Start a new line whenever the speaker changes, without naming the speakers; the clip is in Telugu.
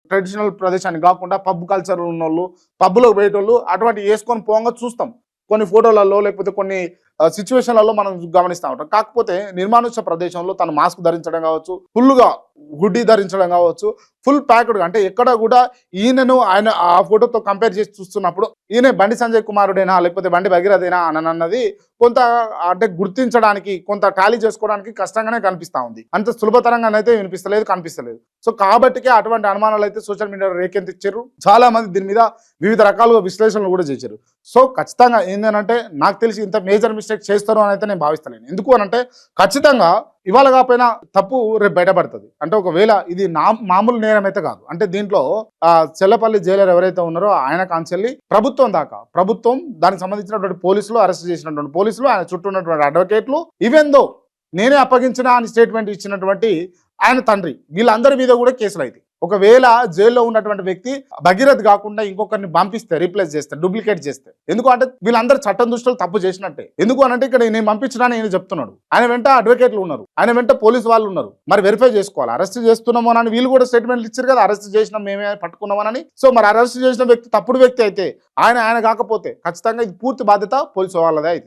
ట్రెడిషనల్ ప్రదేశానికి కాకుండా పబ్ కల్చర్ ఉన్నోళ్ళు, పబ్‌లోకి పోయేటోళ్ళు అటువంటివి యేసుకొని పోంగా చూస్తాం. కొన్ని ఫోటోలలో లేకపోతే కొన్ని సిట్యుయేషన్‌లలో మనం గమనిస్తా ఉంటాం. కాకపోతే నిర్మానుష్య ప్రదేశంలో తను మాస్క్ ధరించడం కావచ్చు, ఫుల్‌గా హుడ్డీ ధరించడం కావచ్చు, ఫుల్ ప్యాక్డ్‌గా అంటే ఎక్కడ కూడా ఈయనను ఆయన ఆ ఫోటోతో కంపేర్ చేసి చూస్తున్నప్పుడు ఈయన బండి సంజయ్ కుమారుడేనా లేకపోతే బండి భగీరథేనా అనన్నది కొంత అంటే గుర్తించడానికి, కొంత టాలీ చేసుకోవడానికి కష్టంగానే కనిపిస్తా ఉంది. అంత సులభతరంగానైతే వినిపిస్తలేదు, కనిపిస్తలేదు. సో కాబట్టికే అటువంటి అనుమానాలు అయితే సోషల్ మీడియాలో రేకెత్తించారు. చాలా మంది దీని మీద వివిధ రకాలుగా విశ్లేషణలు కూడా చేశారు. సో ఖచ్చితంగా ఏంటంటే నాకు తెలిసి ఇంత మేజర్ మిస్టేక్ చేస్తారు అని అయితే నేను భావిస్తలేను. ఎందుకు అనంటే ఖచ్చితంగా ఇవాళ కాకపోయినా తప్పు రేపు బయటపడుతుంది. అంటే ఒకవేళ ఇది మామూలు నేరం అయితే కాదు. అంటే దీంట్లో చెల్లపల్లి జైలర్ ఎవరైతే ఉన్నారో ఆయన కాంచెల్లి ప్రభుత్వం దాకా, ప్రభుత్వం దానికి సంబంధించినటువంటి పోలీసులు, అరెస్ట్ చేసినటువంటి పోలీసులు, ఆయన చుట్టూ ఉన్నటువంటి అడ్వకేట్లు, ఈవెన్ దో నేనే అప్పగించిన అని స్టేట్మెంట్ ఇచ్చినటువంటి ఆయన తండ్రి, వీళ్ళందరి మీద కూడా కేసులు అయితే ఒకవేళ జైల్లో ఉన్నటువంటి వ్యక్తి భగీరథ్ కాకుండా ఇంకొకరిని పంపిస్తే, రీప్లేస్ చేస్తే, డూప్లికేట్ చేస్తే, ఎందుకు అంటే వీళ్ళందరూ చట్టం దృష్టిలో తప్పు చేసినట్టే. ఎందుకు అనంటే ఇక్కడ నేను పంపించినా నేను చెప్తున్నాడు, ఆయన వెంట అడ్వకేట్లు ఉన్నారు, ఆయన వెంట పోలీసు వాళ్ళు ఉన్నారు. మరి వెరిఫై చేసుకోవాలి. అరెస్ట్ చేస్తున్నామో అని వీళ్ళు కూడా స్టేట్మెంట్లు ఇచ్చారు కదా, అరెస్ట్ చేసినాం మేమే పట్టుకున్నామని. సో మరి అరెస్ట్ చేసిన వ్యక్తి తప్పుడు వ్యక్తి అయితే ఆయన కాకపోతే ఖచ్చితంగా ఇది పూర్తి బాధ్యత పోలీసు వాళ్ళదే అవుతుంది.